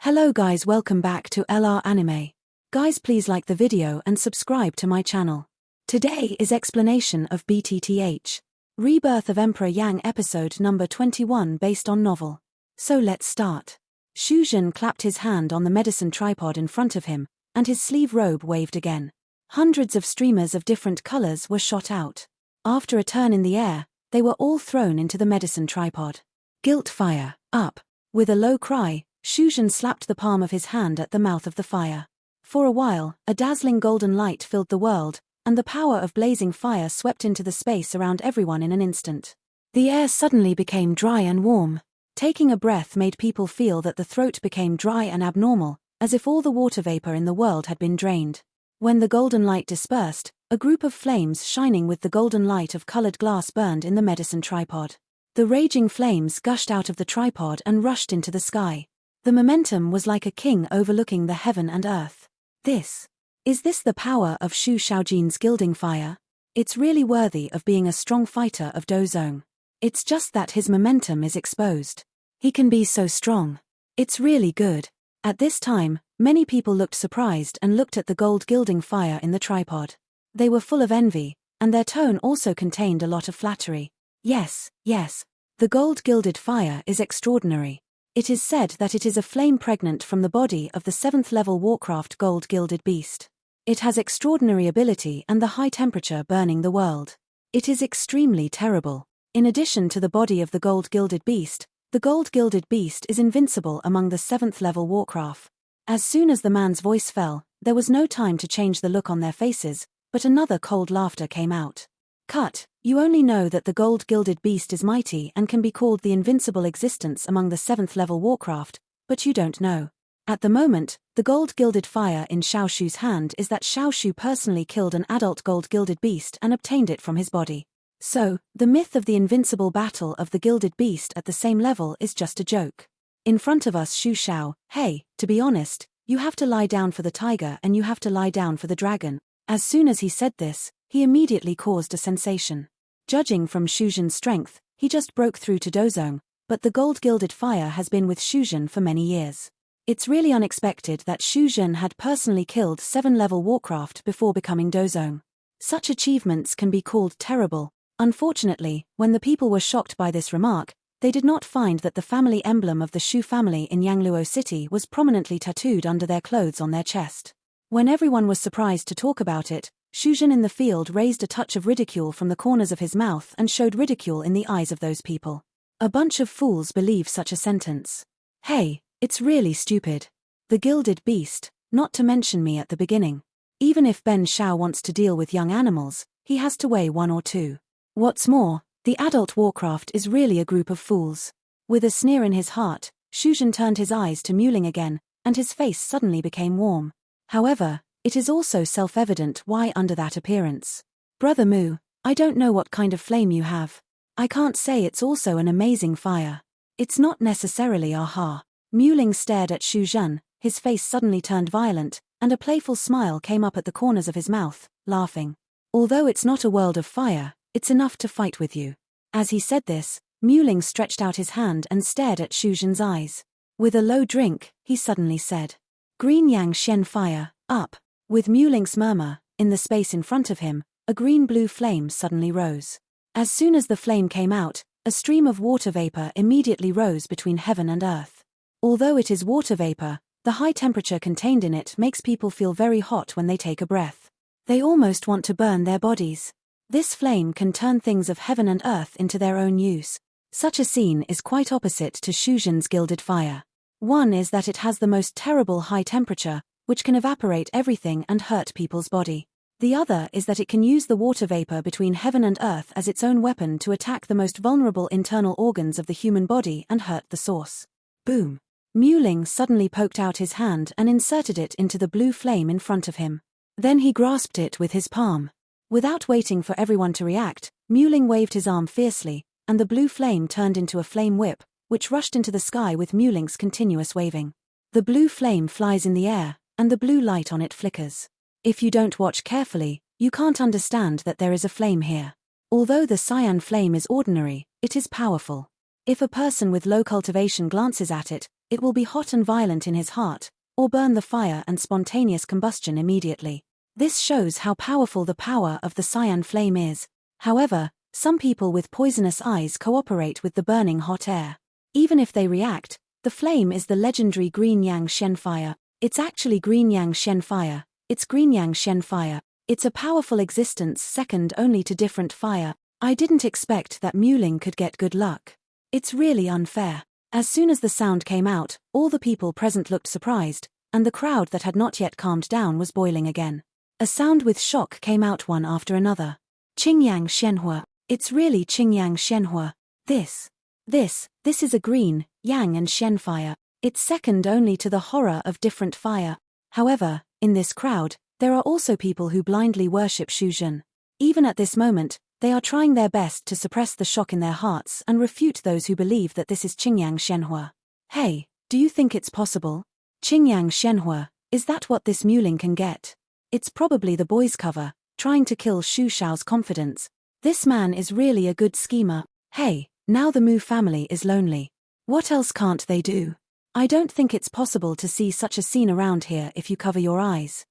Hello guys, welcome back to LR Anime. Guys, please like the video and subscribe to my channel. Today is explanation of BTTH Rebirth of Emperor Yang episode number 21 based on novel. So let's start. Xiao Yan clapped his hand on the medicine tripod in front of him, and his sleeve robe waved again. Hundreds of streamers of different colors were shot out. After a turn in the air, they were all thrown into the medicine tripod. Guilt fire, up. With a low cry, Xiao Yan slapped the palm of his hand at the mouth of the fire. For a while, a dazzling golden light filled the world, and the power of blazing fire swept into the space around everyone in an instant. The air suddenly became dry and warm. Taking a breath made people feel that the throat became dry and abnormal, as if all the water vapor in the world had been drained. When the golden light dispersed, a group of flames shining with the golden light of colored glass burned in the medicine tripod. The raging flames gushed out of the tripod and rushed into the sky. The momentum was like a king overlooking the heaven and earth. Is this the power of Shu Shaojin's gilding fire? It's really worthy of being a strong fighter of Dozong. It's just that his momentum is exposed. He can be so strong. It's really good. At this time, many people looked surprised and looked at the gold gilding fire in the tripod. They were full of envy, and their tone also contained a lot of flattery. Yes, the gold gilded fire is extraordinary. It is said that it is a flame pregnant from the body of the 7th level Warcraft gold gilded beast. It has extraordinary ability and the high temperature burning the world. It is extremely terrible. In addition to the body of the gold gilded beast, the gold gilded beast is invincible among the 7th level Warcraft. As soon as the man's voice fell, there was no time to change the look on their faces, but another cold laughter came out. Cut, you only know that the gold gilded beast is mighty and can be called the invincible existence among the 7th level Warcraft, but you don't know. At the moment, the gold gilded fire in Xiao Shu's hand is that Xiao Shu personally killed an adult gold gilded beast and obtained it from his body. So, the myth of the invincible battle of the gilded beast at the same level is just a joke. In front of us Xu Xiao, hey, to be honest, you have to lie down for the tiger and you have to lie down for the dragon. As soon as he said this, he immediately caused a sensation. Judging from Xiao Yan's strength, he just broke through to Dozong, but the gold gilded fire has been with Xiao Yan for many years. It's really unexpected that Xiao Yan had personally killed 7-level Warcraft before becoming Dozong. Such achievements can be called terrible. Unfortunately, when the people were shocked by this remark, they did not find that the family emblem of the Shu family in Yangluo City was prominently tattooed under their clothes on their chest. When everyone was surprised to talk about it, Xiao Yan in the field raised a touch of ridicule from the corners of his mouth and showed ridicule in the eyes of those people. A bunch of fools believe such a sentence. Hey, it's really stupid. The gilded beast, not to mention me at the beginning. Even if Ben Xiao wants to deal with young animals, he has to weigh 1 or 2. What's more, the adult Warcraft is really a group of fools. With a sneer in his heart, Xiao Yan turned his eyes to Muling again, and his face suddenly became warm. However, it is also self-evident why under that appearance. Brother Mu, I don't know what kind of flame you have. I can't say it's also an amazing fire. It's not necessarily aha. Muling stared at Xiao Yan, his face suddenly turned violent, and a playful smile came up at the corners of his mouth, laughing. Although it's not a world of fire, it's enough to fight with you. As he said this, Muling stretched out his hand and stared at Xiao Yan's eyes. With a low drink, he suddenly said, Green Yang Shen fire, up. With Muling's murmur, in the space in front of him, a green-blue flame suddenly rose. As soon as the flame came out, a stream of water vapor immediately rose between heaven and earth. Although it is water vapor, the high temperature contained in it makes people feel very hot when they take a breath. They almost want to burn their bodies. This flame can turn things of heaven and earth into their own use. Such a scene is quite opposite to Xiao Yan's gilded fire. One is that it has the most terrible high temperature, which can evaporate everything and hurt people's body. The other is that it can use the water vapor between heaven and earth as its own weapon to attack the most vulnerable internal organs of the human body and hurt the source. Boom. Muling suddenly poked out his hand and inserted it into the blue flame in front of him. Then he grasped it with his palm. Without waiting for everyone to react, Muling waved his arm fiercely, and the blue flame turned into a flame whip, which rushed into the sky with Muling's continuous waving. The blue flame flies in the air, and the blue light on it flickers. If you don't watch carefully, you can't understand that there is a flame here. Although the cyan flame is ordinary, it is powerful. If a person with low cultivation glances at it, it will be hot and violent in his heart, or burn the fire and spontaneous combustion immediately. This shows how powerful the power of the cyan flame is. However, some people with poisonous eyes cooperate with the burning hot air. Even if they react, the flame is the legendary green yang shen fire. It's actually green yang shen fire. It's green yang shen fire. It's a powerful existence second only to different fire. I didn't expect that Muling could get good luck. It's really unfair. As soon as the sound came out, all the people present looked surprised, and the crowd that had not yet calmed down was boiling again. A sound with shock came out one after another. Qingyang Shenhua. It's really Qingyang Shenhua. This is a green, yang and shen fire. It's second only to the horror of different fire. However, in this crowd, there are also people who blindly worship Shuzhen. Even at this moment, they are trying their best to suppress the shock in their hearts and refute those who believe that this is Qingyang Shenhua. Hey, do you think it's possible? Qingyang Shenhua, is that what this Muling can get? It's probably the boys' cover, trying to kill Xu Xiao's confidence. This man is really a good schemer. Hey, now the Mu family is lonely. What else can't they do? I don't think it's possible to see such a scene around here if you cover your eyes.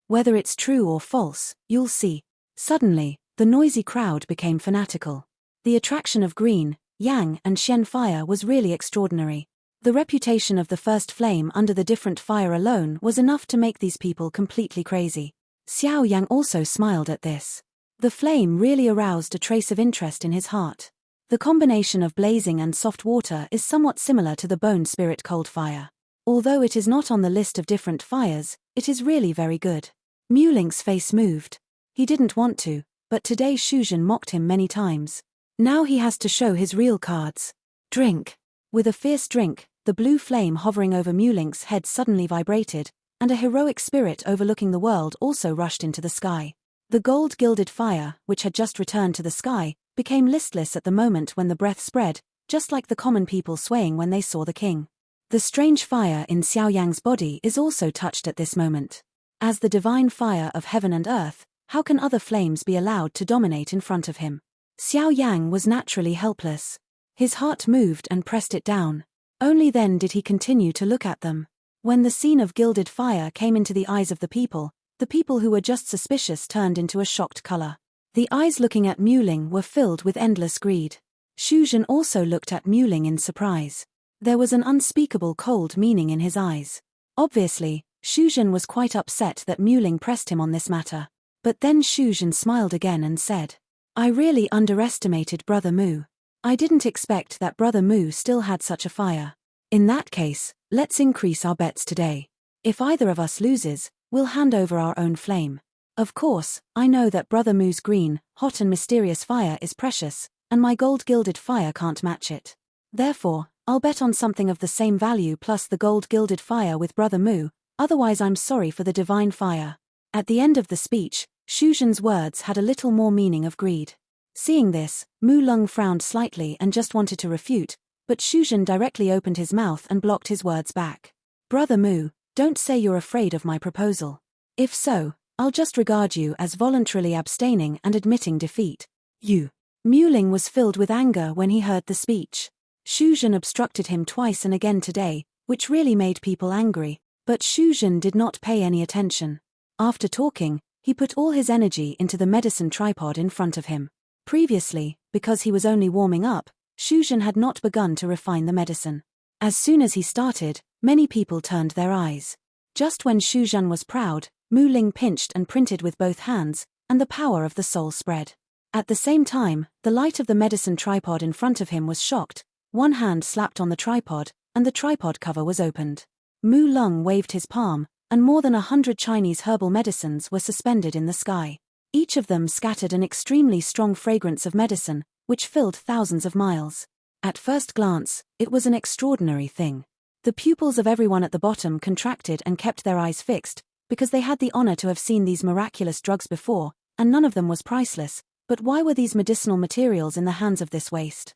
Whether it's true or false, you'll see. Suddenly, the noisy crowd became fanatical. The attraction of green, yang and shen fire was really extraordinary. The reputation of the first flame under the different fire alone was enough to make these people completely crazy. Xiao Yan also smiled at this. The flame really aroused a trace of interest in his heart. The combination of blazing and soft water is somewhat similar to the bone spirit cold fire. Although it is not on the list of different fires, it is really very good. Muling's face moved. He didn't want to, but today Shuzhen mocked him many times. Now he has to show his real cards. Drink. With a fierce drink, the blue flame hovering over Muling's head suddenly vibrated, and a heroic spirit overlooking the world also rushed into the sky. The gold-gilded fire, which had just returned to the sky, became listless at the moment when the breath spread, just like the common people swaying when they saw the king. The strange fire in Xiao Yang's body is also touched at this moment. As the divine fire of heaven and earth, how can other flames be allowed to dominate in front of him? Xiao Yang was naturally helpless. His heart moved and pressed it down. Only then did he continue to look at them. When the scene of gilded fire came into the eyes of the people who were just suspicious turned into a shocked color. The eyes looking at Muling were filled with endless greed. Shuzhen also looked at Muling in surprise. There was an unspeakable cold meaning in his eyes. Obviously, Shuzhen was quite upset that Muling pressed him on this matter. But then Shuzhen smiled again and said, I really underestimated Brother Mu. I didn't expect that Brother Mu still had such a fire. In that case, let's increase our bets today. If either of us loses, we'll hand over our own flame. Of course, I know that Brother Mu's green, hot and mysterious fire is precious, and my gold-gilded fire can't match it. Therefore, I'll bet on something of the same value plus the gold-gilded fire with Brother Mu, otherwise I'm sorry for the divine fire. At the end of the speech, Shuzhen's words had a little more meaning of greed. Seeing this, Mu Lung frowned slightly and just wanted to refute, but Shuzhen directly opened his mouth and blocked his words back. Brother Mu, don't say you're afraid of my proposal. If so, I'll just regard you as voluntarily abstaining and admitting defeat. You. Muling was filled with anger when he heard the speech. Shuzhen obstructed him twice and again today, which really made people angry, but Shuzhen did not pay any attention. After talking, he put all his energy into the medicine tripod in front of him. Previously, because he was only warming up, Shuzhen had not begun to refine the medicine. As soon as he started, many people turned their eyes. Just when Shuzhen was proud, Muling pinched and printed with both hands, and the power of the soul spread. At the same time, the light of the medicine tripod in front of him was shocked. One hand slapped on the tripod, and the tripod cover was opened. Mu Lung waved his palm, and more than 100 Chinese herbal medicines were suspended in the sky. Each of them scattered an extremely strong fragrance of medicine, which filled thousands of miles. At first glance, it was an extraordinary thing. The pupils of everyone at the bottom contracted and kept their eyes fixed, because they had the honor to have seen these miraculous drugs before, and none of them was priceless. But why were these medicinal materials in the hands of this waste?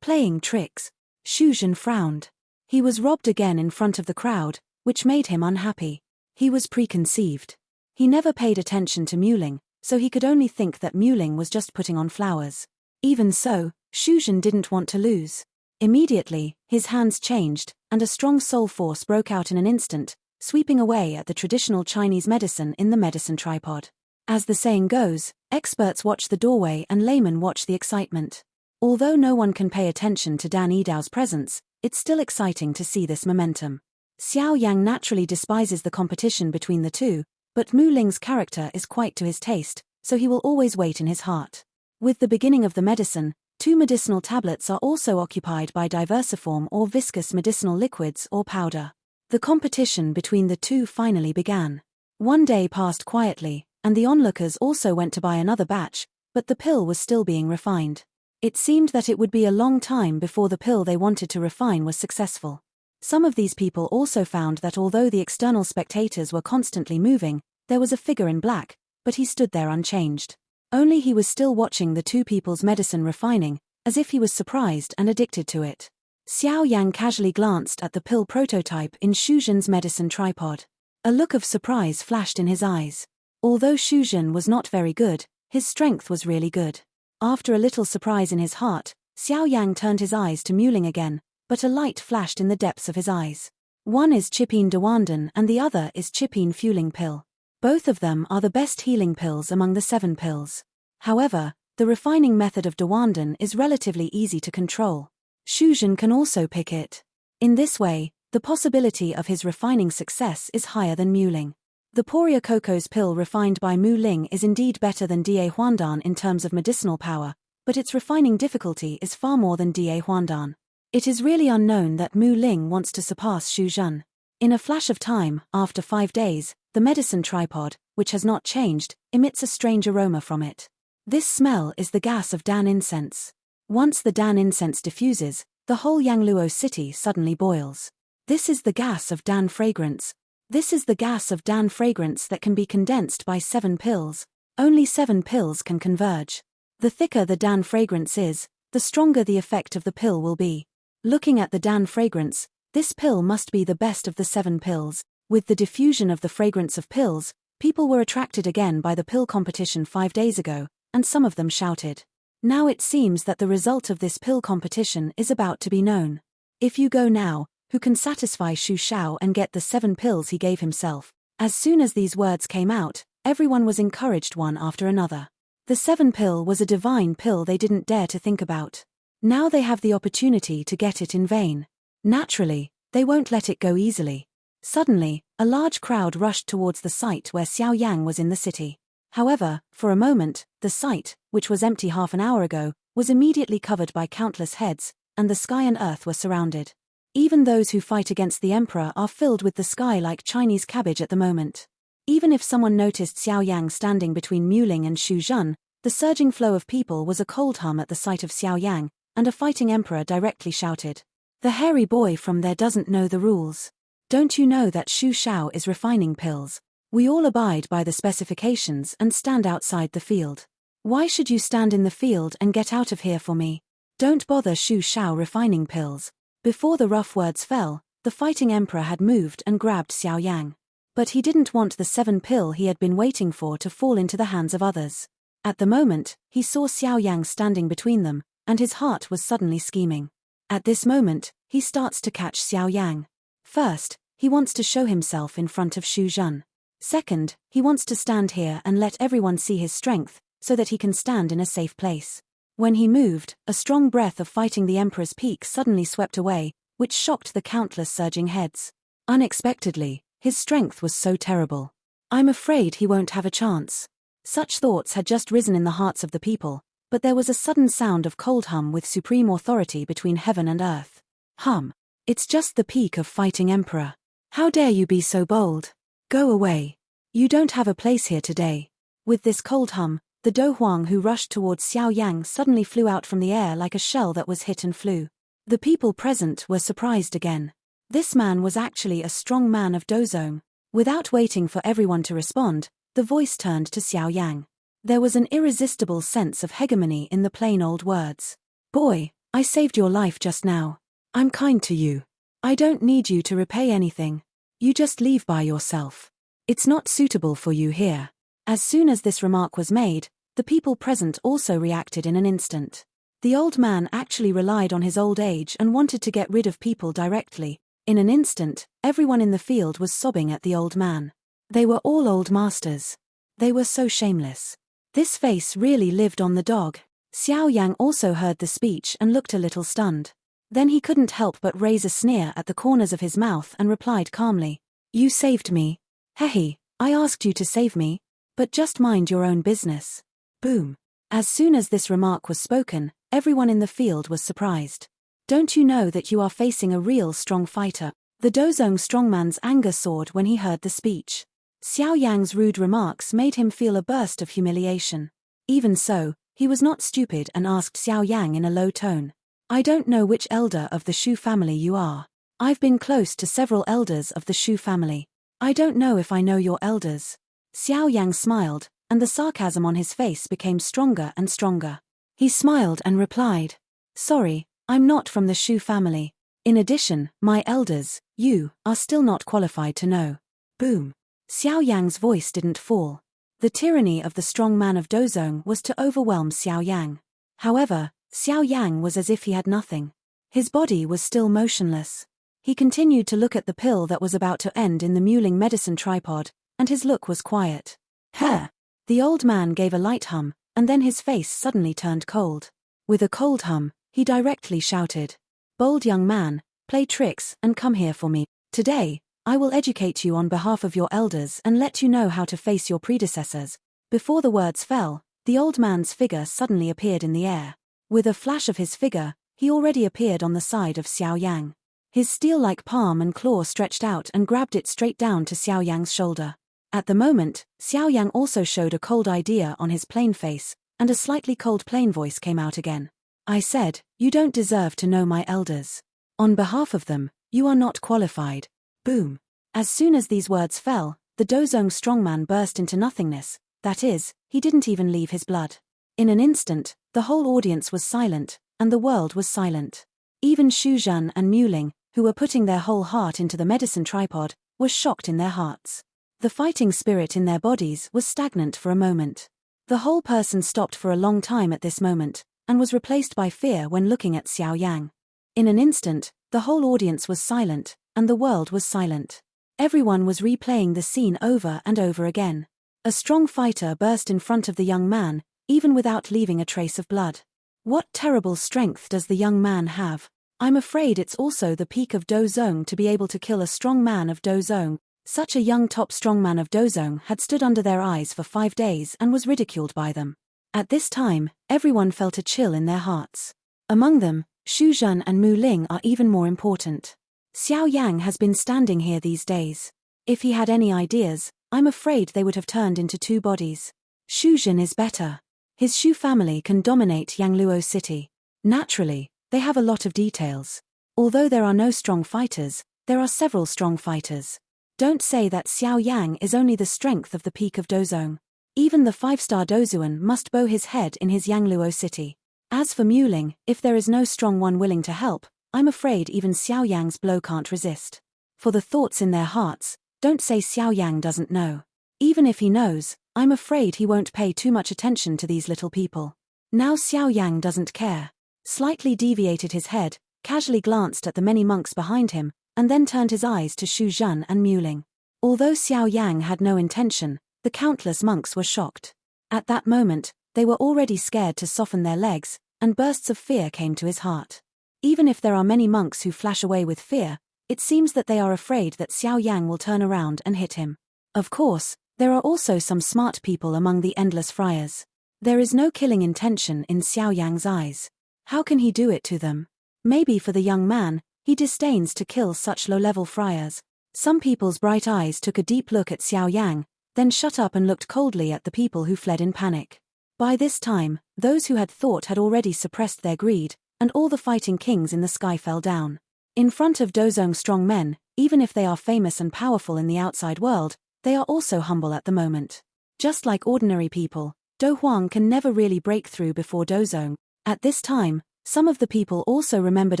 Playing tricks. Shuzhen frowned. He was robbed again in front of the crowd, which made him unhappy. He was preconceived. He never paid attention to Muling, so he could only think that Muling was just putting on flowers. Even so, Shuzhen didn't want to lose. Immediately, his hands changed, and a strong soul force broke out in an instant, sweeping away at the traditional Chinese medicine in the medicine tripod. As the saying goes, experts watch the doorway and laymen watch the excitement. Although no one can pay attention to Dan Yidao's presence, it's still exciting to see this momentum. Xiao Yang naturally despises the competition between the two, but Mu Ling's character is quite to his taste, so he will always wait in his heart. With the beginning of the medicine, 2 medicinal tablets are also occupied by diversiform or viscous medicinal liquids or powder. The competition between the two finally began. One day passed quietly, and the onlookers also went to buy another batch, but the pill was still being refined. It seemed that it would be a long time before the pill they wanted to refine was successful. Some of these people also found that although the external spectators were constantly moving, there was a figure in black, but he stood there unchanged. Only he was still watching the two people's medicine refining, as if he was surprised and addicted to it. Xiao Yang casually glanced at the pill prototype in Xu Zhen's medicine tripod. A look of surprise flashed in his eyes. Although Xu Zhen was not very good, his strength was really good. After a little surprise in his heart, Xiao Yang turned his eyes to Mu Ling again, but a light flashed in the depths of his eyes. One is Chipine Dawandan and the other is Chipine Fueling Pill. Both of them are the best healing pills among the 7 pills. However, the refining method of Dawandan is relatively easy to control. Xu Zhen can also pick it. In this way, the possibility of his refining success is higher than Mu Ling. The Poria Coco's pill refined by Mu Ling is indeed better than Da Huandan in terms of medicinal power, but its refining difficulty is far more than Da Huandan. It is really unknown that Mu Ling wants to surpass Xu Zhen. In a flash of time, after 5 days, the medicine tripod, which has not changed, emits a strange aroma from it. This smell is the gas of Dan incense. Once the Dan incense diffuses, the whole Yangluo city suddenly boils. This is the gas of Dan fragrance. This is the gas of Dan fragrance that can be condensed by 7 pills. Only 7 pills can converge. The thicker the Dan fragrance is, the stronger the effect of the pill will be. Looking at the Dan fragrance, this pill must be the best of the 7 pills. With the diffusion of the fragrance of pills, people were attracted again by the pill competition 5 days ago, and some of them shouted. Now it seems that the result of this pill competition is about to be known. If you go now, who can satisfy Xu Shao and get the 7 pills he gave himself? As soon as these words came out, everyone was encouraged one after another. The 7 pill was a divine pill they didn't dare to think about. Now they have the opportunity to get it in vain. Naturally, they won't let it go easily. Suddenly, a large crowd rushed towards the site where Xiao Yang was in the city. However, for a moment, the site, which was empty half an hour ago, was immediately covered by countless heads, and the sky and earth were surrounded. Even those who fight against the emperor are filled with the sky like Chinese cabbage at the moment. Even if someone noticed Xiao Yang standing between Mu Ling and Xu Zhen, the surging flow of people was a cold hum at the sight of Xiao Yang, and a fighting emperor directly shouted, "The hairy boy from there doesn't know the rules. Don't you know that Xu Shao is refining pills? We all abide by the specifications and stand outside the field. Why should you stand in the field and get out of here for me? Don't bother Xu Shao refining pills." Before the rough words fell, the fighting emperor had moved and grabbed Xiao Yang. But he didn't want the 7 pill he had been waiting for to fall into the hands of others. At the moment, he saw Xiao Yang standing between them, and his heart was suddenly scheming. At this moment, he starts to catch Xiao Yang. First, he wants to show himself in front of Xu Zhen. Second, he wants to stand here and let everyone see his strength, so that he can stand in a safe place. When he moved, a strong breath of fighting the emperor's peak suddenly swept away, which shocked the countless surging heads. Unexpectedly, his strength was so terrible. I'm afraid he won't have a chance. Such thoughts had just risen in the hearts of the people, but there was a sudden sound of cold hum with supreme authority between heaven and earth. Hum. It's just the peak of fighting emperor. How dare you be so bold? Go away. You don't have a place here today. With this cold hum, the Do Huang who rushed towards Xiao Yang suddenly flew out from the air like a shell that was hit and flew. The people present were surprised again. This man was actually a strong man of Dozong. Without waiting for everyone to respond, the voice turned to Xiao Yang. There was an irresistible sense of hegemony in the plain old words. Boy, I saved your life just now. I'm kind to you. I don't need you to repay anything. You just leave by yourself. It's not suitable for you here. As soon as this remark was made, the people present also reacted in an instant. The old man actually relied on his old age and wanted to get rid of people directly. In an instant, everyone in the field was sobbing at the old man. They were all old masters. They were so shameless. This face really lived on the dog. Xiao Yang also heard the speech and looked a little stunned. Then he couldn't help but raise a sneer at the corners of his mouth and replied calmly, "You saved me. Hehe, I asked you to save me. But just mind your own business." Boom. As soon as this remark was spoken, everyone in the field was surprised. "Don't you know that you are facing a real strong fighter?" The Dozong strongman's anger soared when he heard the speech. Xiao Yang's rude remarks made him feel a burst of humiliation. Even so, he was not stupid and asked Xiao Yang in a low tone, "I don't know which elder of the Shu family you are. I've been close to several elders of the Shu family. I don't know if I know your elders." Xiao Yang smiled, and the sarcasm on his face became stronger and stronger. He smiled and replied, "Sorry, I'm not from the Shu family. In addition, my elders, you, are still not qualified to know." Boom. Xiao Yang's voice didn't fall. The tyranny of the strong man of Dozong was to overwhelm Xiao Yang. However, Xiao Yang was as if he had nothing. His body was still motionless. He continued to look at the pill that was about to end in the Muling medicine tripod, and his look was quiet. "Huh." The old man gave a light hum, and then his face suddenly turned cold. With a cold hum, he directly shouted, "Bold young man, play tricks and come here for me. Today, I will educate you on behalf of your elders and let you know how to face your predecessors." Before the words fell, the old man's figure suddenly appeared in the air. With a flash of his figure, he already appeared on the side of Xiao Yang. His steel-like palm and claw stretched out and grabbed it straight down to Xiao Yang's shoulder. At the moment, Xiao Yang also showed a cold idea on his plain face, and a slightly cold plain voice came out again. "I said, you don't deserve to know my elders. On behalf of them, you are not qualified." Boom. As soon as these words fell, the Dozong strongman burst into nothingness, that is, he didn't even leave his blood. In an instant, the whole audience was silent, and the world was silent. Even Xu Zhan and Muling, who were putting their whole heart into the medicine tripod, were shocked in their hearts. The fighting spirit in their bodies was stagnant for a moment. The whole person stopped for a long time at this moment, and was replaced by fear when looking at Xiao Yang. In an instant, the whole audience was silent, and the world was silent. Everyone was replaying the scene over and over again. A strong fighter burst in front of the young man, even without leaving a trace of blood. What terrible strength does the young man have? I'm afraid it's also the peak of Dozong to be able to kill a strong man of Dozong. Such a young top strong man of Dozong had stood under their eyes for 5 days and was ridiculed by them. At this time, everyone felt a chill in their hearts. Among them, Xu Zhan and Mu Ling are even more important. Xiao Yang has been standing here these days. If he had any ideas, I'm afraid they would have turned into 2 bodies. Xu Zhan is better. His Shu family can dominate Yangluo City. Naturally, they have a lot of details. Although there are no strong fighters, there are several strong fighters. Don't say that Xiao Yang is only the strength of the peak of Dozong. Even the 5-star Dozuan must bow his head in his Yangluo City. As for Muling, if there is no strong one willing to help, I'm afraid even Xiao Yang's blow can't resist. For the thoughts in their hearts, don't say Xiao Yang doesn't know. Even if he knows, I'm afraid he won't pay too much attention to these little people. Now Xiao Yang doesn't care. Slightly deviated his head, casually glanced at the many monks behind him, and then turned his eyes to Xu Zhan and Muling. Although Xiao Yang had no intention, the countless monks were shocked. At that moment, they were already scared to soften their legs, and bursts of fear came to his heart. Even if there are many monks who flash away with fear, it seems that they are afraid that Xiao Yang will turn around and hit him. Of course, there are also some smart people among the endless friars. There is no killing intention in Xiao Yang's eyes. How can he do it to them? Maybe for the young man, he disdains to kill such low-level friars. Some people's bright eyes took a deep look at Xiao Yang, then shut up and looked coldly at the people who fled in panic. By this time, those who had thought had already suppressed their greed, and all the fighting kings in the sky fell down. In front of Dozong's strong men, even if they are famous and powerful in the outside world, they are also humble at the moment. Just like ordinary people, Do Huang can never really break through before Dozong. At this time, some of the people also remembered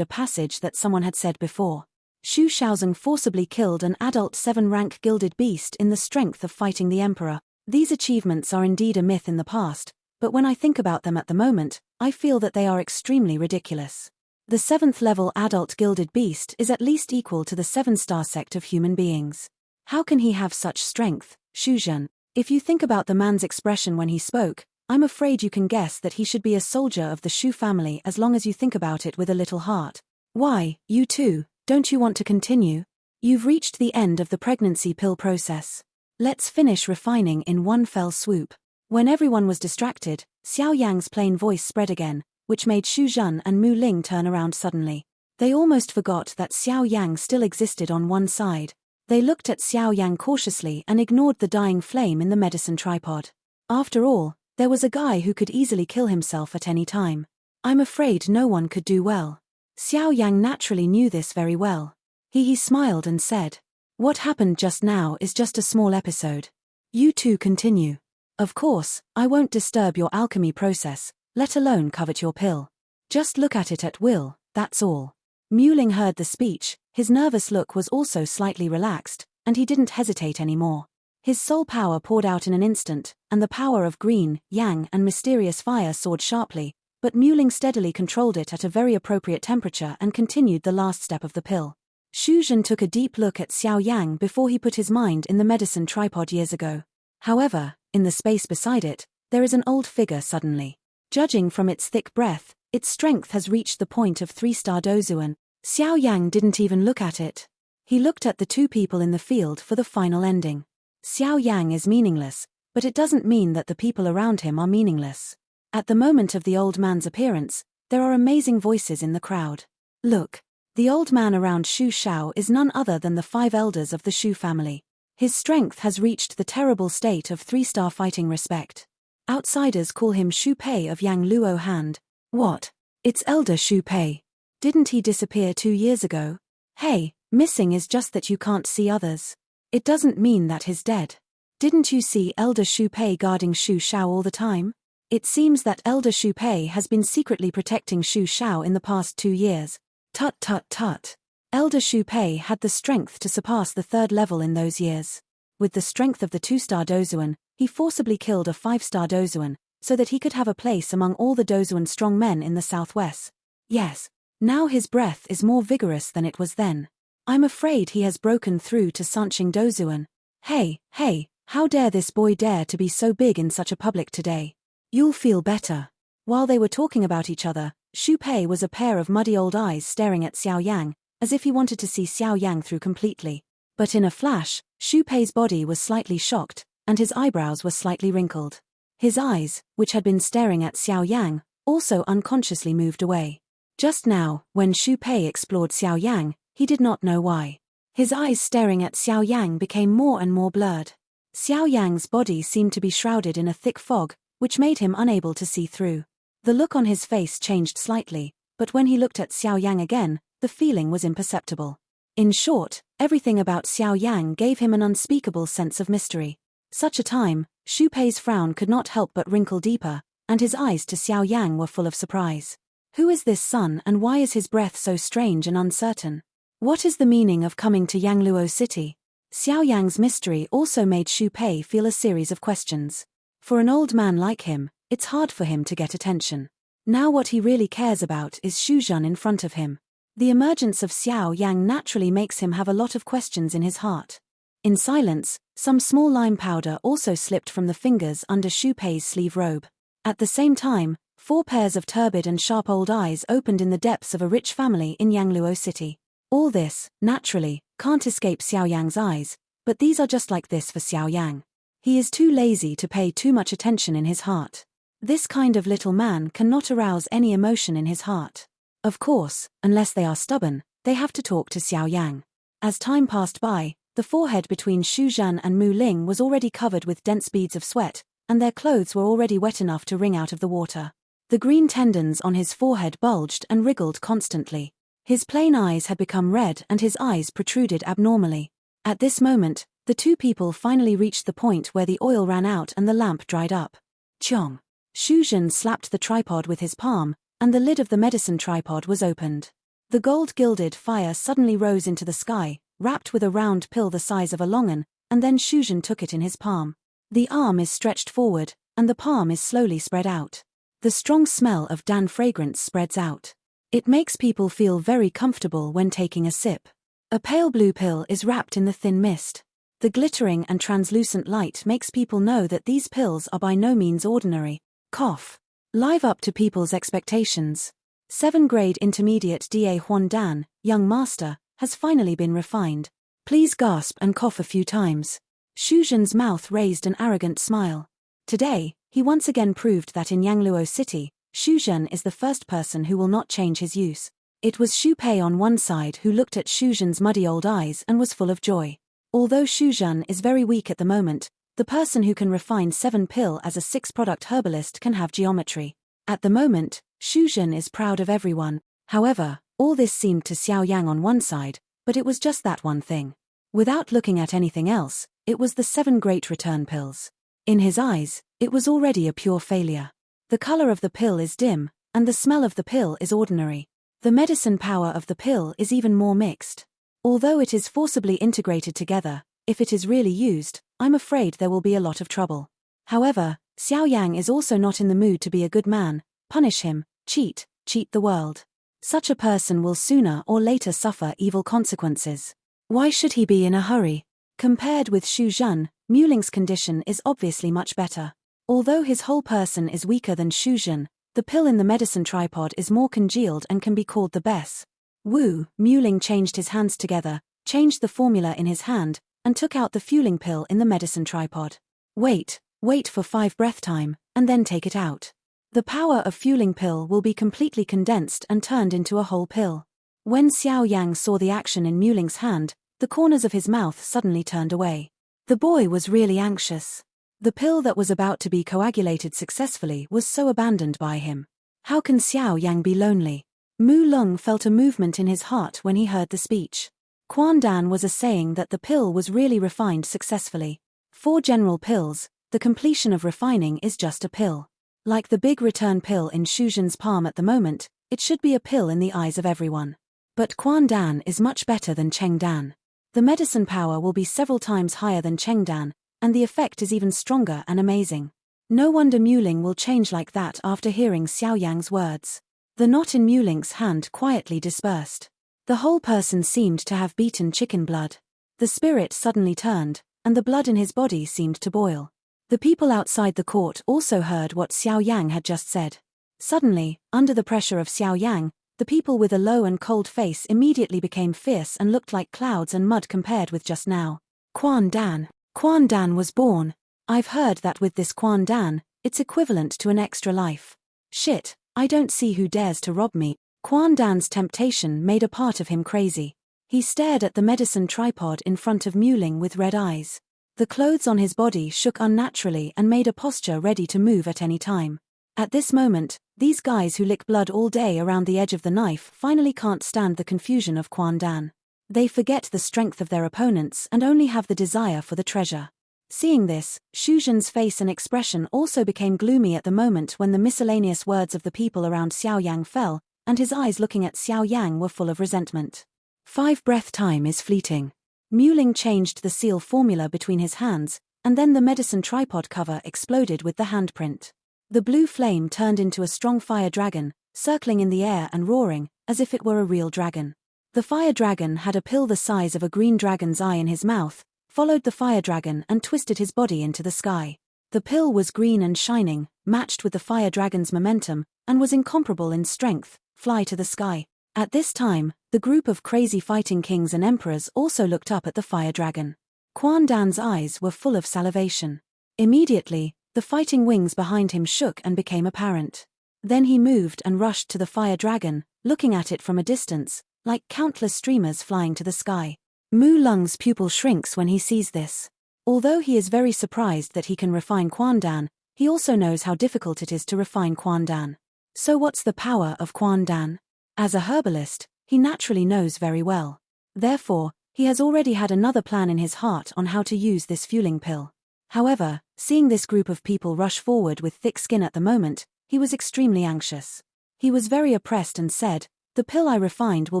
a passage that someone had said before. Xu Shaozong forcibly killed an adult 7-rank gilded beast in the strength of fighting the emperor. These achievements are indeed a myth in the past, but when I think about them at the moment, I feel that they are extremely ridiculous. The 7th level adult gilded beast is at least equal to the 7-star sect of human beings. How can he have such strength, Xiao? If you think about the man's expression when he spoke, I'm afraid you can guess that he should be a soldier of the Shu family as long as you think about it with a little heart. Why, you too, don't you want to continue? You've reached the end of the pregnancy pill process. Let's finish refining in one fell swoop. When everyone was distracted, Xiao Yang's plain voice spread again, which made Xu Zhen and Mu Ling turn around suddenly. They almost forgot that Xiao Yang still existed on one side. They looked at Xiao Yang cautiously and ignored the dying flame in the medicine tripod. After all, there was a guy who could easily kill himself at any time. I'm afraid no one could do well. Xiao Yang naturally knew this very well. He smiled and said, "What happened just now is just a small episode. You two continue. Of course, I won't disturb your alchemy process, let alone covet your pill. Just look at it at will, that's all." Mu Ling heard the speech, his nervous look was also slightly relaxed, and he didn't hesitate anymore. His soul power poured out in an instant, and the power of green, yang and mysterious fire soared sharply, but Mu Ling steadily controlled it at a very appropriate temperature and continued the last step of the pill. Xu Zhen took a deep look at Xiao Yang before he put his mind in the medicine tripod years ago. However, in the space beside it, there is an old figure suddenly. Judging from its thick breath, its strength has reached the point of 3-star Dozuan. Xiao Yang didn't even look at it. He looked at the two people in the field for the final ending. Xiao Yang is meaningless, but it doesn't mean that the people around him are meaningless. At the moment of the old man's appearance, there are amazing voices in the crowd. Look. The old man around Shu Shao is none other than the 5 elders of the Shu family. His strength has reached the terrible state of 3-star fighting respect. Outsiders call him Shu Pei of Yang Luo Hand. What? It's Elder Shu Pei. Didn't he disappear 2 years ago? Hey, missing is just that you can't see others. It doesn't mean that he's dead. Didn't you see Elder Shu Pei guarding Shu Shao all the time? It seems that Elder Shu Pei has been secretly protecting Shu Shao in the past 2 years. Tut tut tut. Elder Shu Pei had the strength to surpass the 3rd level in those years. With the strength of the 2-star Dozuan, he forcibly killed a 5-star Dozuan, so that he could have a place among all the Dozuan strong men in the southwest. Yes, now his breath is more vigorous than it was then. I'm afraid he has broken through to Sanqing Dozuan. Hey, how dare this boy dare to be so big in such a public today? You'll feel better. While they were talking about each other, Shu Pei was a pair of muddy old eyes staring at Xiao Yang, as if he wanted to see Xiao Yang through completely. But in a flash, Shu Pei's body was slightly shocked, and his eyebrows were slightly wrinkled. His eyes, which had been staring at Xiao Yang, also unconsciously moved away. Just now, when Shu Pei explored Xiao Yang, he did not know why. His eyes staring at Xiao Yang became more and more blurred. Xiao Yang's body seemed to be shrouded in a thick fog, which made him unable to see through. The look on his face changed slightly, but when he looked at Xiao Yang again, the feeling was imperceptible. In short, everything about Xiao Yang gave him an unspeakable sense of mystery. Such a time, Shu Pei's frown could not help but wrinkle deeper, and his eyes to Xiao Yang were full of surprise. Who is this son and why is his breath so strange and uncertain? What is the meaning of coming to Yangluo City? Xiao Yang's mystery also made Shu Pei feel a series of questions. For an old man like him, it's hard for him to get attention. Now what he really cares about is Xu Zhen in front of him. The emergence of Xiao Yang naturally makes him have a lot of questions in his heart. In silence, some small lime powder also slipped from the fingers under Shu Pei's sleeve robe. At the same time, 4 pairs of turbid and sharp old eyes opened in the depths of a rich family in Yangluo City. All this, naturally, can't escape Xiao Yang's eyes, but these are just like this for Xiao Yang. He is too lazy to pay too much attention in his heart. This kind of little man cannot arouse any emotion in his heart. Of course, unless they are stubborn, they have to talk to Xiao Yang. As time passed by, the forehead between Xu Zhen and Mu Ling was already covered with dense beads of sweat, and their clothes were already wet enough to wring out of the water. The green tendons on his forehead bulged and wriggled constantly. His plain eyes had become red and his eyes protruded abnormally. At this moment, the two people finally reached the point where the oil ran out and the lamp dried up. Chong! Xu Zhen slapped the tripod with his palm, and the lid of the medicine tripod was opened. The gold-gilded fire suddenly rose into the sky, wrapped with a round pill the size of a longan, and then Xu Zhen took it in his palm. The arm is stretched forward, and the palm is slowly spread out. The strong smell of Dan fragrance spreads out. It makes people feel very comfortable when taking a sip. A pale blue pill is wrapped in the thin mist. The glittering and translucent light makes people know that these pills are by no means ordinary. Cough. Live up to people's expectations. 7th-grade intermediate Da Huan Dan, young master, has finally been refined. Please gasp and cough a few times. Xu Zhen's mouth raised an arrogant smile. Today, he once again proved that in Yangluo City, Xu Zhen is the first person who will not change his use. It was Xu Pei on one side who looked at Xu Zhen's muddy old eyes and was full of joy. Although Xu Zhen is very weak at the moment, the person who can refine 7 pill as a 6-product herbalist can have geometry. At the moment, Xu Zhen is proud of everyone. However, all this seemed to Xiao Yang on one side, but it was just that one thing. Without looking at anything else, it was the 7 great return pills. In his eyes, it was already a pure failure. The color of the pill is dim, and the smell of the pill is ordinary. The medicine power of the pill is even more mixed. Although it is forcibly integrated together, if it is really used, I'm afraid there will be a lot of trouble. However, Xiao Yang is also not in the mood to be a good man, punish him, cheat the world. Such a person will sooner or later suffer evil consequences. Why should he be in a hurry? Compared with Xu Zhen, Muling's condition is obviously much better. Although his whole person is weaker than Xu Zhen, the pill in the medicine tripod is more congealed and can be called the best. Wu, Muling changed his hands together, changed the formula in his hand, and took out the fueling pill in the medicine tripod. Wait for 5 breath time, and then take it out. The power of fueling pill will be completely condensed and turned into a whole pill. When Xiao Yang saw the action in Muling's hand, the corners of his mouth suddenly turned away. The boy was really anxious. The pill that was about to be coagulated successfully was so abandoned by him. How can Xiao Yang be lonely? Mu Long felt a movement in his heart when he heard the speech. Quan Dan was saying that the pill was really refined successfully. 4 general pills, the completion of refining is just a pill. Like the big return pill in Xu Zhen's palm at the moment, it should be a pill in the eyes of everyone. But Quan Dan is much better than Cheng Dan. The medicine power will be several times higher than Cheng Dan, and the effect is even stronger and amazing. No wonder Muling will change like that after hearing Xiao Yang's words. The knot in Muling's hand quietly dispersed. The whole person seemed to have beaten chicken blood. The spirit suddenly turned, and the blood in his body seemed to boil. The people outside the court also heard what Xiao Yang had just said. Suddenly, under the pressure of Xiao Yang, the people with a low and cold face immediately became fierce and looked like clouds and mud compared with just now. Quan Dan was born. I've heard that with this Quan Dan, it's equivalent to an extra life. Shit, I don't see who dares to rob me. Quan Dan's temptation made a part of him crazy. He stared at the medicine tripod in front of Muling with red eyes. The clothes on his body shook unnaturally and made a posture ready to move at any time. At this moment, these guys who lick blood all day around the edge of the knife finally can't stand the confusion of Quan Dan. They forget the strength of their opponents and only have the desire for the treasure. Seeing this, Xu Zhen's face and expression also became gloomy at the moment when the miscellaneous words of the people around Xiao Yang fell, and his eyes looking at Xiao Yang were full of resentment. 5 breath time is fleeting. Muling changed the seal formula between his hands, and then the medicine tripod cover exploded with the handprint. The blue flame turned into a strong fire dragon, circling in the air and roaring, as if it were a real dragon. The fire dragon had a pill the size of a green dragon's eye in his mouth, followed the fire dragon and twisted his body into the sky. The pill was green and shining, matched with the fire dragon's momentum, and was incomparable in strength, fly to the sky. At this time, the group of crazy fighting kings and emperors also looked up at the fire dragon. Quan Dan's eyes were full of salivation. Immediately, the fighting wings behind him shook and became apparent. Then he moved and rushed to the fire dragon, looking at it from a distance, like countless streamers flying to the sky. Mu Lung's pupil shrinks when he sees this. Although he is very surprised that he can refine Quan Dan, he also knows how difficult it is to refine Quan Dan. So what's the power of Quan Dan? As a herbalist, he naturally knows very well. Therefore, he has already had another plan in his heart on how to use this fueling pill. However, seeing this group of people rush forward with thick skin at the moment, he was extremely anxious. He was very oppressed and said, "The pill I refined will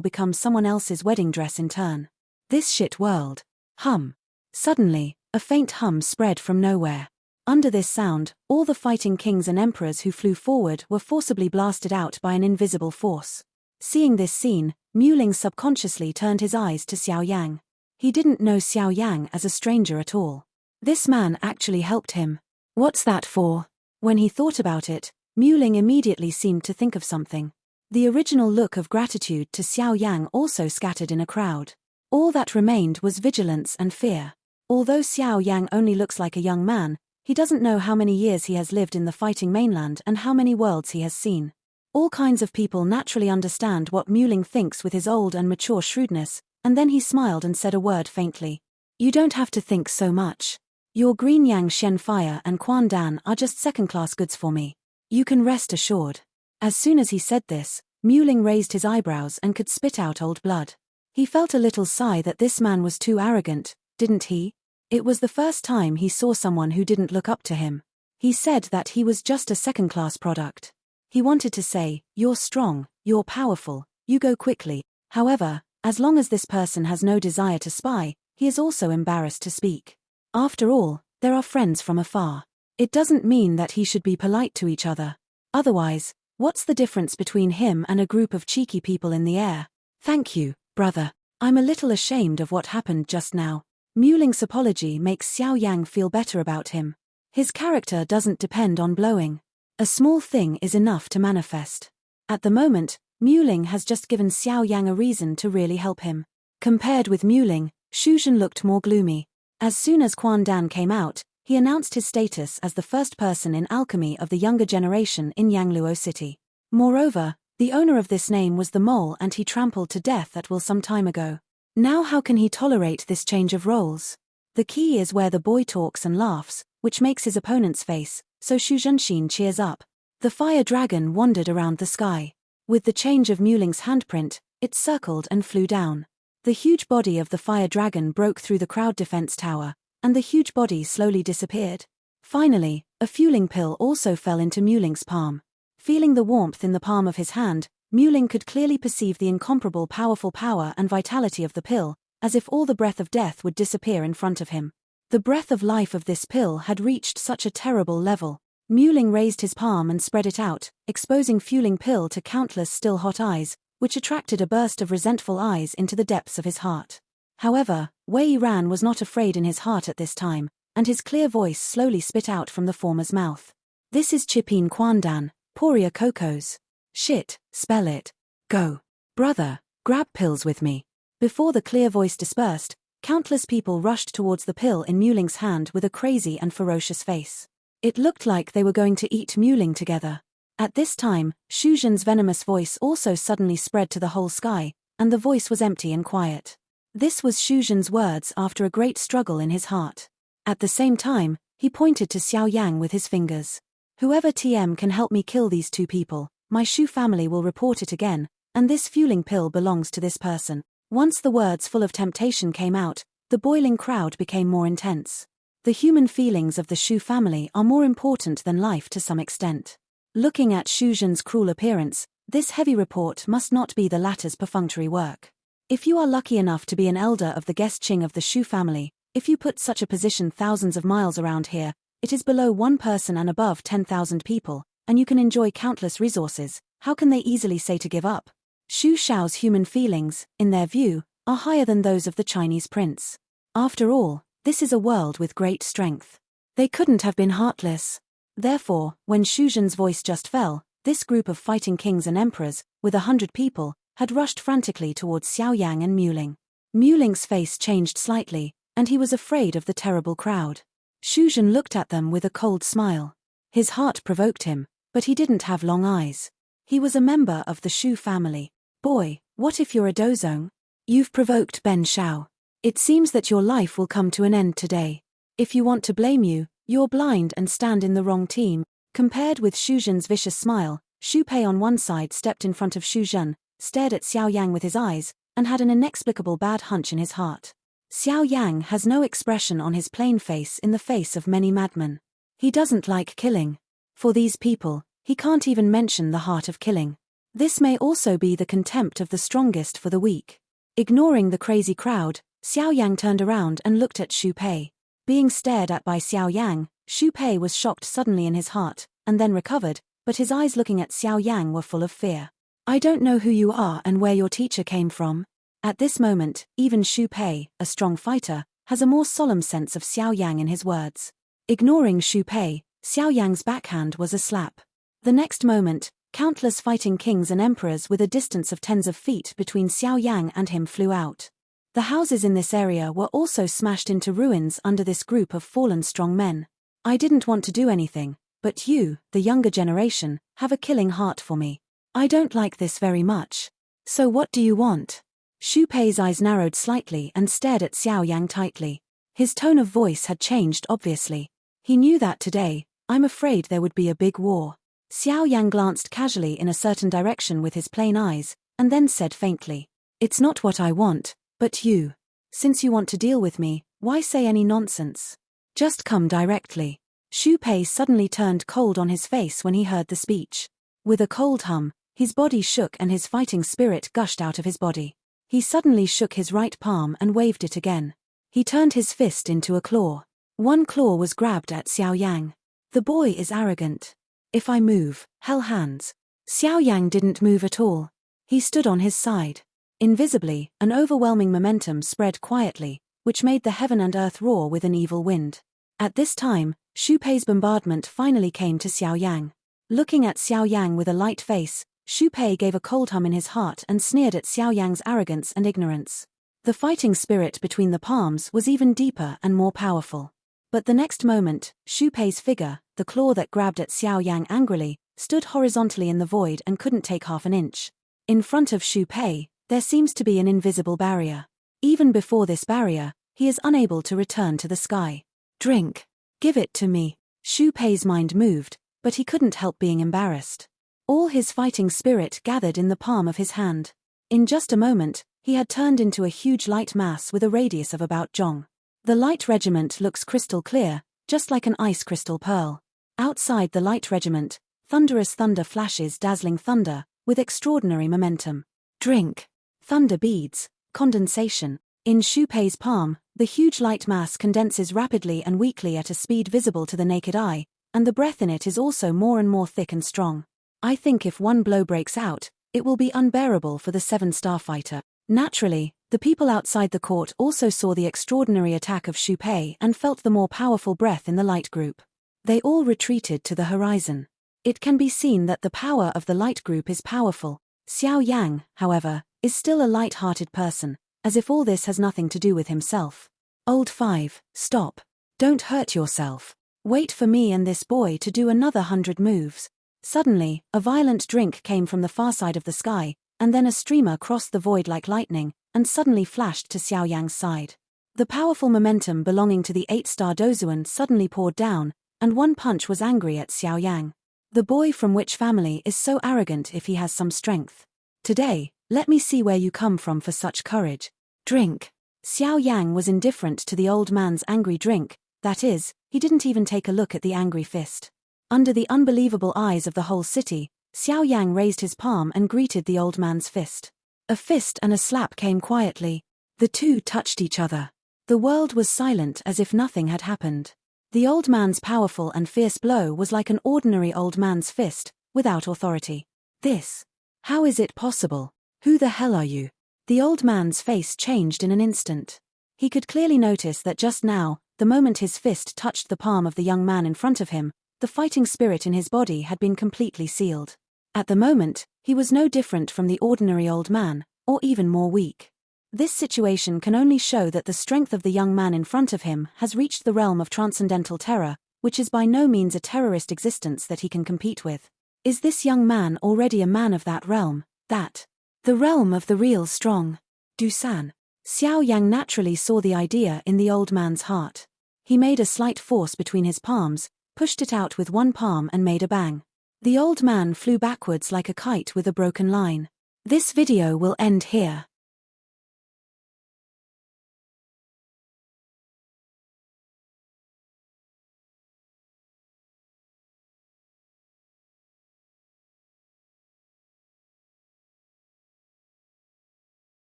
become someone else's wedding dress in turn. This shit world." Hum. Suddenly, a faint hum spread from nowhere. Under this sound, all the fighting kings and emperors who flew forward were forcibly blasted out by an invisible force. Seeing this scene, Muling subconsciously turned his eyes to Xiao Yang. He didn't know Xiao Yang as a stranger at all. This man actually helped him. What's that for? When he thought about it, Muling immediately seemed to think of something. The original look of gratitude to Xiao Yang also scattered in a crowd. All that remained was vigilance and fear. Although Xiao Yang only looks like a young man, he doesn't know how many years he has lived in the fighting mainland and how many worlds he has seen. All kinds of people naturally understand what Muling thinks with his old and mature shrewdness, and then he smiled and said a word faintly. You don't have to think so much. Your green Yang Shen Fire and Quan Dan are just second-class goods for me. You can rest assured. As soon as he said this, Muling raised his eyebrows and could spit out old blood. He felt a little sigh that this man was too arrogant, didn't he? It was the first time he saw someone who didn't look up to him. He said that he was just a second-class product. He wanted to say, you're strong, you're powerful, you go quickly. However, as long as this person has no desire to spy, he is also embarrassed to speak. After all, there are friends from afar. It doesn't mean that he should be polite to each other. Otherwise, what's the difference between him and a group of cheeky people in the air? Thank you, brother. I'm a little ashamed of what happened just now. Muling's apology makes Xiao Yang feel better about him. His character doesn't depend on blowing. A small thing is enough to manifest. At the moment, Muling has just given Xiao Yang a reason to really help him. Compared with Muling, Xu Zhen looked more gloomy. As soon as Quan Dan came out, he announced his status as the first person in alchemy of the younger generation in Yangluo City. Moreover, the owner of this name was the mole and he trampled to death at will some time ago. Now how can he tolerate this change of roles? The key is where the boy talks and laughs, which makes his opponent's face, so Xu Zhenxin cheers up. The fire dragon wandered around the sky. With the change of Muling's handprint, it circled and flew down. The huge body of the fire dragon broke through the crowd defense tower, and the huge body slowly disappeared. Finally, a fueling pill also fell into Muling's palm. Feeling the warmth in the palm of his hand, Muling could clearly perceive the incomparable powerful power and vitality of the pill, as if all the breath of death would disappear in front of him. The breath of life of this pill had reached such a terrible level. Muling raised his palm and spread it out, exposing fueling pill to countless still hot eyes, which attracted a burst of resentful eyes into the depths of his heart. However, Wei Ran was not afraid in his heart at this time, and his clear voice slowly spit out from the former's mouth. This is Chipin Quandan, Poria Cocos. Shit, spell it. Go. Brother, grab pills with me. Before the clear voice dispersed, countless people rushed towards the pill in Muling's hand with a crazy and ferocious face. It looked like they were going to eat Muling together. At this time, Xu Zhen's venomous voice also suddenly spread to the whole sky, and the voice was empty and quiet. This was Xu Zhen's words after a great struggle in his heart. At the same time, he pointed to Xiao Yang with his fingers. Whoever TM can help me kill these two people, my Shu family will report it again, and this fueling pill belongs to this person. Once the words full of temptation came out, the boiling crowd became more intense. The human feelings of the Shu family are more important than life to some extent. Looking at Xu Zhen's cruel appearance, this heavy report must not be the latter's perfunctory work. If you are lucky enough to be an elder of the guest Qing of the Shu family, if you put such a position thousands of miles around here, it is below one person and above 10,000 people, and you can enjoy countless resources. How can they easily say to give up? Xu Shao's human feelings, in their view, are higher than those of the Chinese prince. After all, this is a world with great strength. They couldn't have been heartless. Therefore, when Xu Zhen's voice just fell, this group of fighting kings and emperors, with 100 people, had rushed frantically towards Xiao Yang and Muling. Muling's face changed slightly, and he was afraid of the terrible crowd. Xu Zhen looked at them with a cold smile. His heart provoked him, but he didn't have long eyes. He was a member of the Shu family. Boy, what if you're a dozong? You've provoked Ben Shao. It seems that your life will come to an end today. If you want to blame you, you're blind and stand in the wrong team. Compared with Xu Zhen's vicious smile, Xu Pei on one side stepped in front of Xu Zhen, stared at Xiao Yang with his eyes, and had an inexplicable bad hunch in his heart. Xiao Yang has no expression on his plain face in the face of many madmen. He doesn't like killing. For these people, he can't even mention the heart of killing. This may also be the contempt of the strongest for the weak. Ignoring the crazy crowd, Xiao Yang turned around and looked at Xu Pei. Being stared at by Xiao Yang, Xu Pei was shocked suddenly in his heart, and then recovered, but his eyes looking at Xiao Yang were full of fear. I don't know who you are and where your teacher came from. At this moment, even Xu Pei, a strong fighter, has a more solemn sense of Xiao Yang in his words. Ignoring Xu Pei, Xiao Yang's backhand was a slap. The next moment, countless fighting kings and emperors with a distance of tens of feet between Xiao Yang and him flew out. The houses in this area were also smashed into ruins under this group of fallen strong men. I didn't want to do anything, but you, the younger generation, have a killing heart for me. I don't like this very much. So what do you want? Xu Pei's eyes narrowed slightly and stared at Xiao Yang tightly. His tone of voice had changed obviously. He knew that today, I'm afraid there would be a big war. Xiao Yang glanced casually in a certain direction with his plain eyes, and then said faintly, It's not what I want, but you. Since you want to deal with me, why say any nonsense? Just come directly. Xu Pei suddenly turned cold on his face when he heard the speech. With a cold hum, his body shook and his fighting spirit gushed out of his body. He suddenly shook his right palm and waved it again. He turned his fist into a claw. One claw was grabbed at Xiao Yang. The boy is arrogant. If I move, hell hands. Xiao Yang didn't move at all. He stood on his side. Invisibly, an overwhelming momentum spread quietly, which made the heaven and earth roar with an evil wind. At this time, Xu Pei's bombardment finally came to Xiao Yang. Looking at Xiao Yang with a light face, Xu Pei gave a cold hum in his heart and sneered at Xiao Yang's arrogance and ignorance. The fighting spirit between the palms was even deeper and more powerful. But the next moment, Xu Pei's figure, the claw that grabbed at Xiao Yang angrily, stood horizontally in the void and couldn't take half an inch. In front of Xu Pei, there seems to be an invisible barrier. Even before this barrier, he is unable to return to the sky. Drink. Give it to me. Xu Pei's mind moved, but he couldn't help being embarrassed. All his fighting spirit gathered in the palm of his hand. In just a moment, he had turned into a huge light mass with a radius of about Zhong. The light regiment looks crystal clear, just like an ice crystal pearl. Outside the light regiment, thunderous thunder flashes dazzling thunder, with extraordinary momentum. Drink. Thunder beads. Condensation. In Xu Pei's palm, the huge light mass condenses rapidly and weakly at a speed visible to the naked eye, and the breath in it is also more and more thick and strong. I think if one blow breaks out, it will be unbearable for the 7-star fighter. Naturally, the people outside the court also saw the extraordinary attack of Xu Pei and felt the more powerful breath in the light group. They all retreated to the horizon. It can be seen that the power of the light group is powerful. Xiao Yang, however, is still a light-hearted person, as if all this has nothing to do with himself. Old 5, stop. Don't hurt yourself. Wait for me and this boy to do another 100 moves. Suddenly, a violent drink came from the far side of the sky, and then a streamer crossed the void like lightning, and suddenly flashed to Xiao Yang's side. The powerful momentum belonging to the 8-star Dozuan suddenly poured down, and one punch was angry at Xiao Yang. The boy from which family is so arrogant if he has some strength? Today, let me see where you come from for such courage. Drink. Xiao Yang was indifferent to the old man's angry drink, that is, he didn't even take a look at the angry fist. Under the unbelievable eyes of the whole city, Xiao Yang raised his palm and greeted the old man's fist. A fist and a slap came quietly. The two touched each other. The world was silent as if nothing had happened. The old man's powerful and fierce blow was like an ordinary old man's fist, without authority. This. How is it possible? Who the hell are you? The old man's face changed in an instant. He could clearly notice that just now, the moment his fist touched the palm of the young man in front of him, the fighting spirit in his body had been completely sealed. At the moment, he was no different from the ordinary old man, or even more weak. This situation can only show that the strength of the young man in front of him has reached the realm of transcendental terror, which is by no means a terrorist existence that he can compete with. Is this young man already a man of that realm, the realm of the real strong? Dusan. Xiao Yang naturally saw the idea in the old man's heart. He made a slight force between his palms, pushed it out with one palm and made a bang. The old man flew backwards like a kite with a broken line. This video will end here.